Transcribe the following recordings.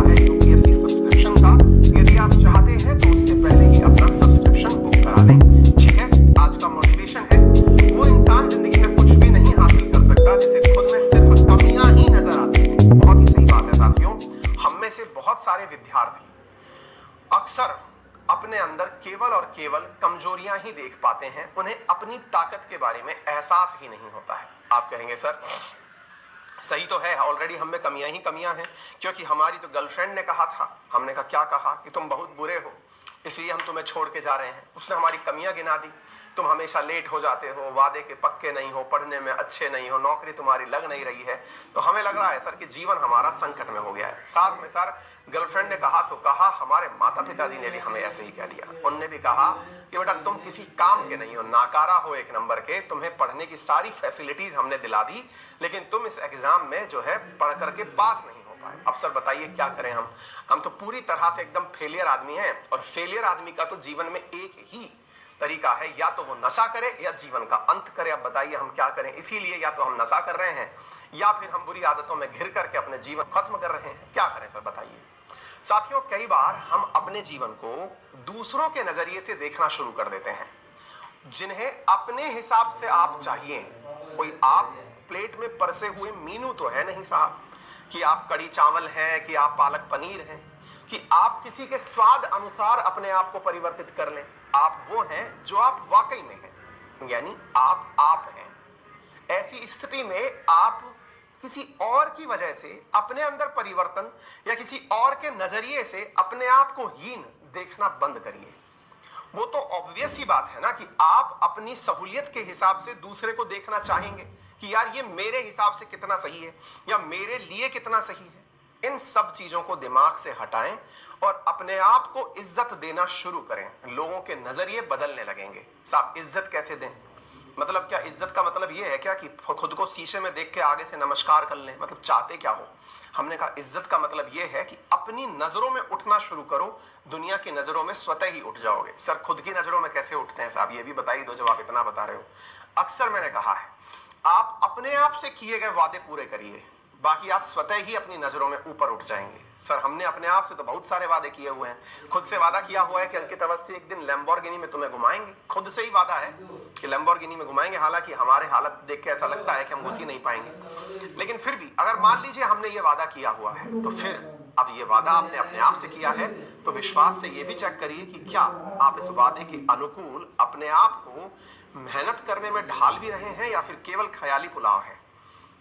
रहा है UPSC subscription का। यदि आप चाहते हैं तो उससे पहले ही अपना सब्सक्रिप्शन बुक करा लें। ठीक है, आज का मोटिवेशन है, वो इंसान जिंदगी में कुछ भी नहीं हासिल कर सकता जिसे खुद में सिर्फ कमियां ही नजर आती हैं। बहुत ही सही बात है साथियों। हम में से बहुत सारे विद्यार्थी अक्सर अपने अंदर केवल और केवल कमजोरियां ही देख पाते हैं, उन्हें अपनी ताकत के बारे में एहसास ही नहीं होता है। आप कहेंगे सर सही तो है, ऑलरेडी हम में कमियां ही कमियां हैं, क्योंकि हमारी तो गर्लफ्रेंड ने कहा था, हमने कहा क्या कहा कि तुम बहुत बुरे हो इसलिए हम तुम्हें छोड़ के जा रहे हैं। उसने हमारी कमियां गिना दी, तुम हमेशा लेट हो जाते हो, वादे के पक्के नहीं हो, पढ़ने में अच्छे नहीं हो, नौकरी तुम्हारी लग नहीं रही है। तो हमें लग रहा है सर कि जीवन हमारा संकट में हो गया है। साथ में सर गर्लफ्रेंड ने कहा सो कहा, हमारे माता पिताजी ने भी हमें ऐसे ही कह दिया। उनने भी कहा कि बेटा तुम किसी काम के नहीं हो, नाकारा हो एक नंबर के, तुम्हें पढ़ने की सारी फैसिलिटीज हमने दिला दी, लेकिन तुम इस एग्जाम में जो है पढ़ करके पास नहीं हो पाए। अब सर बताइए क्या करें हम तो पूरी तरह से एकदम फेलियर आदमी हैं। और फेलियर आदमी का तो जीवन में एक ही तरीका है, या तो वो नशा करे या जीवन का अंत करे। अब बताइए हम क्या करें। इसीलिए या तो हम नशा कर रहे हैं या फिर हम बुरी आदतों में घिर करके अपने जीवन खत्म कर रहे हैं। क्या करें सर बताइए। साथियों कई बार हम अपने जीवन को दूसरों के नजरिए से देखना शुरू कर देते हैं, जिन्हें अपने हिसाब से आप चाहिए। कोई आप प्लेट में परसे हुए मीनू तो है नहीं साहब, कि आप कड़ी चावल हैं, कि आप पालक पनीर हैं, कि आप किसी के स्वाद अनुसार अपने आप को परिवर्तित कर लें। आप वो हैं जो आप वाकई में हैं, यानी आप हैं। ऐसी स्थिति में आप किसी और की वजह से अपने अंदर परिवर्तन या किसी और के नजरिए से अपने आप को हीन देखना बंद करिए। वो तो ऑब्वियस ही बात है ना कि आप अपनी सहूलियत के हिसाब से दूसरे को देखना चाहेंगे कि यार ये मेरे हिसाब से कितना सही है या मेरे लिए कितना सही है। इन सब चीजों को दिमाग से हटाएं और अपने आप को इज्जत देना शुरू करें। लोगों के नजरिए बदलने लगेंगे। साहब इज्जत कैसे दें? मतलब क्या इज्जत का मतलब ये है क्या कि खुद को शीशे में देख के आगे से नमस्कार कर लें? मतलब चाहते क्या हो? हमने कहा इज्जत का मतलब ये है कि अपनी नजरों में उठना शुरू करो, दुनिया की नजरों में स्वतः ही उठ जाओगे। सर खुद की नजरों में कैसे उठते हैं साहब, ये भी बताइए दो जब आप इतना बता रहे हो। अक्सर मैंने कहा है आप अपने आप से किए गए वादे पूरे करिए, बाकी आप स्वतः ही अपनी नजरों में ऊपर उठ जाएंगे। सर हमने अपने आप से तो बहुत सारे वादे किए हुए हैं। खुद से वादा किया हुआ है कि अंकित अवस्थी एक दिन लैम्बोर्गिनी में तुम्हें घुमाएंगे। खुद से ही वादा है कि लैम्बोर्गिनी में घुमाएंगे, हालांकि हमारे हालत देख के ऐसा लगता है कि हम घुस ही नहीं पाएंगे। लेकिन फिर भी अगर मान लीजिए हमने ये वादा किया हुआ है, तो फिर अब ये वादा आपने अपने आप से किया है तो विश्वास से ये भी चेक करिए कि क्या आप इस वादे के अनुकूल अपने आप को मेहनत करने में ढाल भी रहे हैं या फिर केवल ख्याली पुलाव है।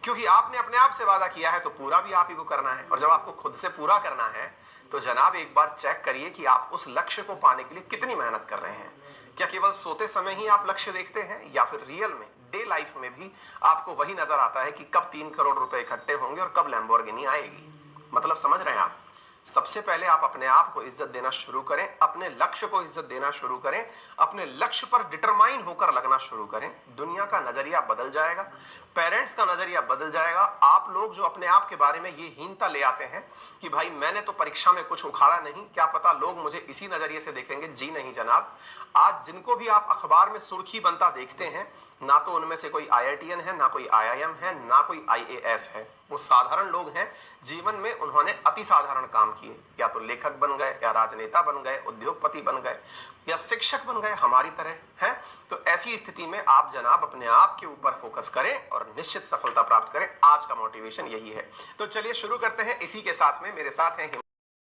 क्योंकि आपने अपने आप से वादा किया है तो पूरा भी आप ही को करना है, और जब आपको खुद से पूरा करना है तो जनाब एक बार चेक करिए कि आप उस लक्ष्य को पाने के लिए कितनी मेहनत कर रहे हैं। क्या केवल सोते समय ही आप लक्ष्य देखते हैं या फिर रियल में डे लाइफ में भी आपको वही नजर आता है कि कब 3 करोड़ रुपए इकट्ठे होंगे और कब लैम्बोर्गिनी आएगी? मतलब समझ रहे हैं आप? सबसे पहले आप अपने आप को इज्जत देना शुरू करें, अपने लक्ष्य को इज्जत देना शुरू करें, अपने लक्ष्य पर डिटरमाइन होकर लगना शुरू करें। दुनिया का नजरिया बदल जाएगा, पेरेंट्स का नजरिया बदल जाएगा। आप लोग जो अपने आप के बारे में ये हीनता ले आते हैं कि भाई मैंने तो परीक्षा में कुछ उखाड़ा नहीं, क्या पता लोग मुझे इसी नजरिए से देखेंगे। जी नहीं जनाब, आज जिनको भी आप अखबार में सुर्खी बनता देखते हैं, ना तो उनमें से कोई IITN है, ना कोई IIM है, ना कोई IAS है। वो साधारण लोग हैं, जीवन में उन्होंने अति साधारण काम किए, या तो लेखक बन गए, या राजनेता बन गए, उद्योगपति बन गए, या शिक्षक बन गए हमारी तरह हैं। तो ऐसी स्थिति में आप जनाब अपने आप के ऊपर फोकस करें और निश्चित सफलता प्राप्त करें। आज का मोटिवेशन यही है। तो चलिए शुरू करते हैं। इसी के साथ में मेरे साथ हैं